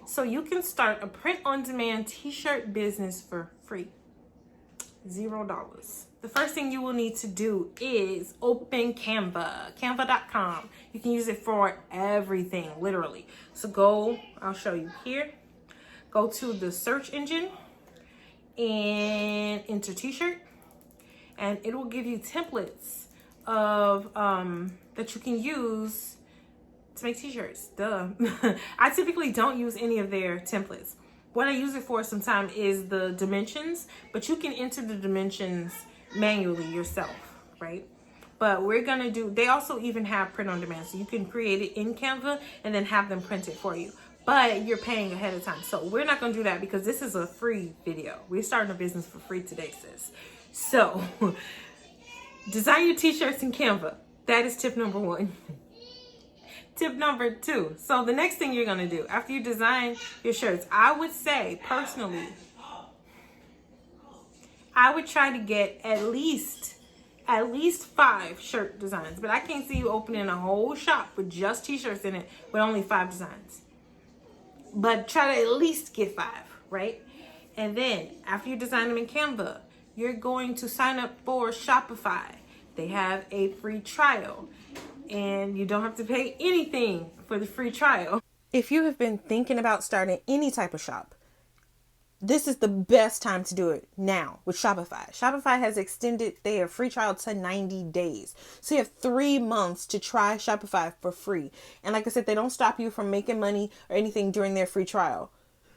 So you can start a print-on-demand t-shirt business for free. $0. The first thing you will need to do is open Canva, canva.com. You can use it for everything, literally. So I'll show you here. Go to the search engine and enter t-shirt, and it will give you templates of that you can use to make t-shirts. Duh. I typically don't use any of their templates. What I use it for sometimes is the dimensions, but you can enter the dimensions manually yourself, right? But we're gonna they also even have print on demand, so you can create it in Canva and then have them print it for you. But you're paying ahead of time. So we're not gonna do that because this is a free video. We're starting a business for free today, sis. So design your t-shirts in Canva. That is tip number 1. Tip number 2. So the next thing you're gonna do after you design your shirts, I would say personally, I would try to get at least 5 shirt designs. But I can't see you opening a whole shop with just t-shirts in it with only 5 designs. But try to at least get 5, right? And then after you design them in Canva, you're going to sign up for Shopify. They have a free trial, and you don't have to pay anything for the free trial. If you have been thinking about starting any type of shop, this is the best time to do it now with Shopify. Shopify has extended their free trial to 90 days. So you have 3 months to try Shopify for free. And like I said, they don't stop you from making money or anything during their free trial.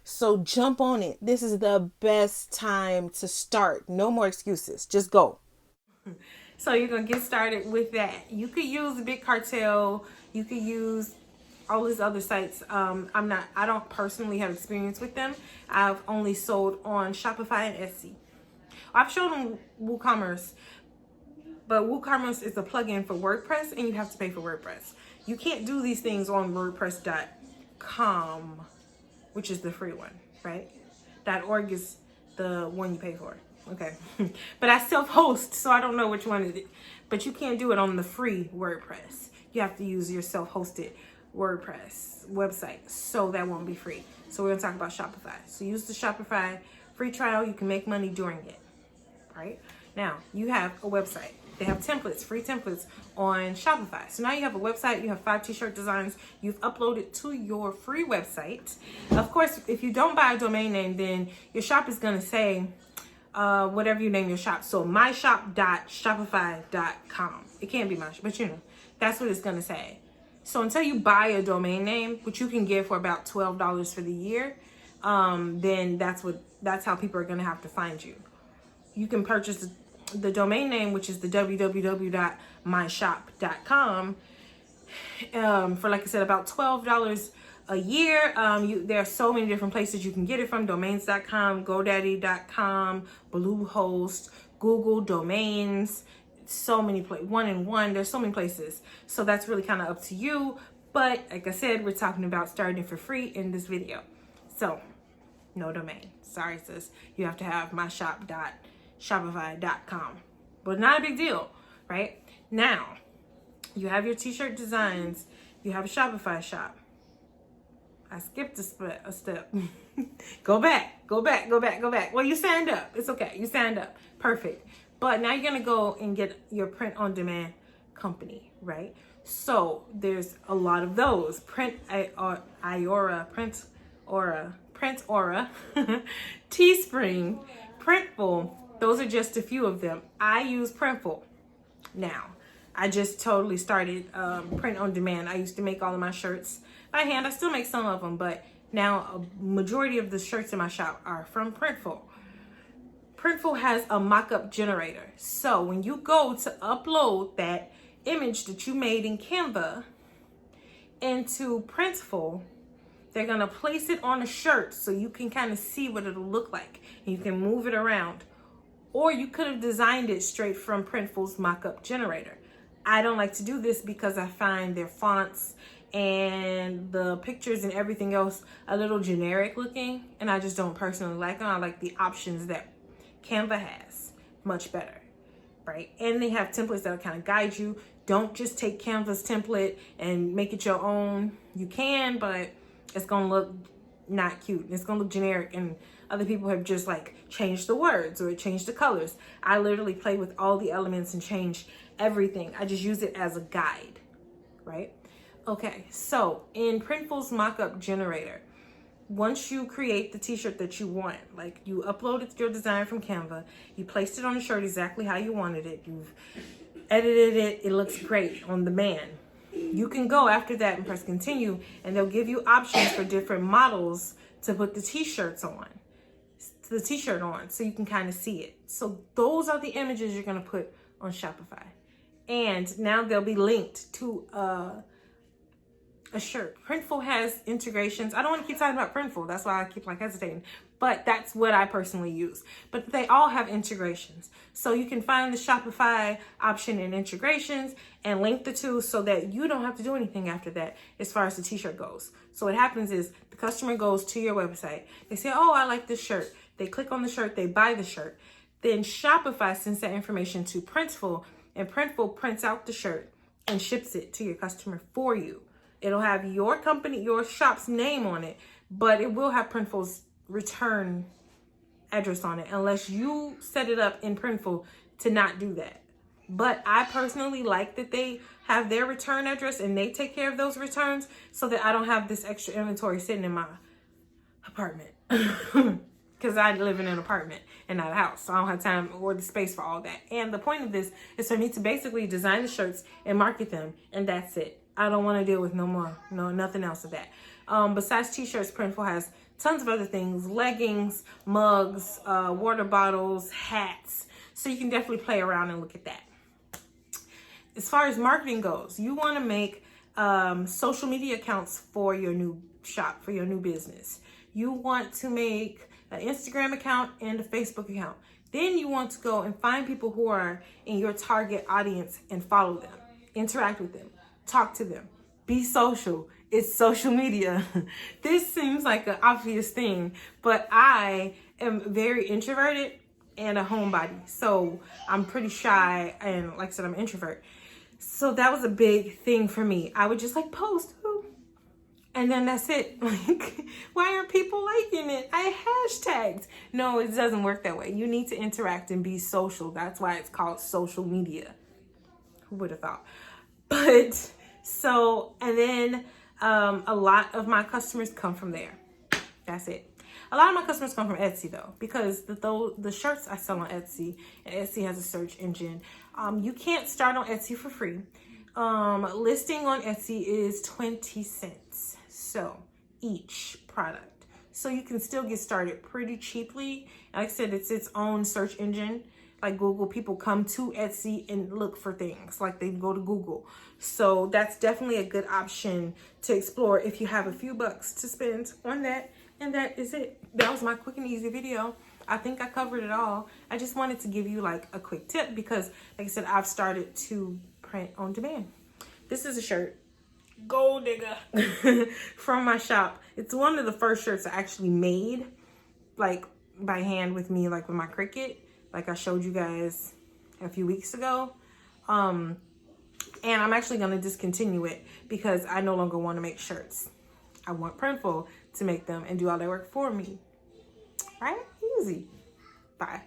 So jump on it. This is the best time to start. No more excuses. Just go. So you're going to get started with that. You could use Big Cartel. You could use all these other sites. I don't personally have experience with them. I've only sold on Shopify and Etsy. I've shown on WooCommerce, but WooCommerce is a plugin for WordPress, and you have to pay for WordPress. You can't do these things on WordPress.com, which is the free one, right? .org is the one you pay for. Okay. But I self-host, so I don't know which one it is. But you can't do it on the free WordPress. You have to use your self-hosted WordPress website, so that won't be free. So we're gonna talk about Shopify. So use the Shopify free trial. You can make money during it, right? Now you have a website. They have templates, free templates on Shopify. So now you have a website, you have 5 t-shirt designs, you've uploaded to your free website. Of course, if you don't buy a domain name, then your shop is gonna say whatever you name your shop. So myshop.shopify.com. It can't be my shop, but you know, that's what it's gonna say. So until you buy a domain name, which you can get for about $12 for the year, then that's how people are gonna have to find you. You can purchase the domain name, which is the www.myshop.com, for, like I said, about $12 a year. There are so many different places you can get it from: domains.com, godaddy.com, Bluehost, Google Domains, so many places, 1-in-1. There's so many places. So that's really kind of up to you. But like I said, we're talking about starting for free in this video. So no domain. Sorry, sis. You have to have myshop.shopify.com. But not a big deal, right? Now, you have your t-shirt designs. You have a Shopify shop. I skipped a step. Go back. Well, you signed up. It's okay. You signed up. Perfect. But now you're going to go and get your print-on-demand company, right? So there's a lot of those. Print-Aura, Teespring, Printful. Those are just a few of them. I use Printful now. I just totally started print-on-demand. I used to make all of my shirts by hand. I still make some of them, but now a majority of the shirts in my shop are from Printful. Printful has a mock-up generator. So when you go to upload that image that you made in Canva into Printful, they're going to place it on a shirt so you can kind of see what it'll look like. And you can move it around. Or you could have designed it straight from Printful's mock-up generator. I don't like to do this because I find their fonts and the pictures and everything else a little generic looking, and I just don't personally like them. I like the options that Canva has much better, right? And they have templates that'll kind of guide you. Don't just take Canva's template and make it your own. You can, but it's gonna look not cute. It's gonna look generic, and other people have just like changed the words or changed the colors. I literally play with all the elements and change everything. I just use it as a guide, right? Okay, so in Printful's mockup generator, once you create the t-shirt that you want, like you uploaded your design from Canva, you placed it on the shirt exactly how you wanted it, you've edited it, it looks great on the man. You can go after that and press continue, and they'll give you options for different models to put the t-shirt on, so you can kind of see it. So those are the images you're going to put on Shopify. And now they'll be linked to a shirt. Printful has integrations. I don't want to keep talking about Printful. That's why I keep like hesitating. But that's what I personally use. But they all have integrations. So you can find the Shopify option in integrations and link the two so that you don't have to do anything after that as far as the t-shirt goes. So what happens is the customer goes to your website. They say, oh, I like this shirt. They click on the shirt. They buy the shirt. Then Shopify sends that information to Printful, and Printful prints out the shirt and ships it to your customer for you. It'll have your company, your shop's name on it, but it will have Printful's return address on it unless you set it up in Printful to not do that. But I personally like that they have their return address and they take care of those returns so that I don't have this extra inventory sitting in my apartment. Because I live in an apartment and not a house. So I don't have time or the space for all that. And the point of this is for me to basically design the shirts and market them. And that's it. I don't want to deal with nothing else of that. Besides t-shirts, Printful has tons of other things. Leggings, mugs, water bottles, hats. So you can definitely play around and look at that. As far as marketing goes, you want to make social media accounts for your new shop, for your new business. You want to make an Instagram account and a Facebook account. Then you want to go and find people who are in your target audience and follow them, interact with them, talk to them, be social. It's social media. This seems like an obvious thing, but I am very introverted and a homebody. So I'm pretty shy, and like I said, I'm an introvert. So that was a big thing for me. I would just like post, and then that's it. Like, why aren't people liking it? I hashtagged. No, it doesn't work that way. You need to interact and be social. That's why it's called social media. Who would have thought? But so, and then a lot of my customers come from there. That's it. A lot of my customers come from Etsy though, because the shirts I sell on Etsy, and Etsy has a search engine. You can't start on Etsy for free. Listing on Etsy is 20 cents. So each product. So you can still get started pretty cheaply. Like I said, it's its own search engine. Like Google, people come to Etsy and look for things. Like they go to Google. So that's definitely a good option to explore if you have a few bucks to spend on that. And that is it. That was my quick and easy video. I think I covered it all. I just wanted to give you like a quick tip because, like I said, I've started to print on demand. This is a shirt, Gold Digger, from my shop. It's one of the first shirts I actually made, like by hand with me, like with my Cricut, like I showed you guys a few weeks ago. And I'm actually going to discontinue it because I no longer want to make shirts. I want Printful to make them and do all that work for me. Right? Easy. Bye.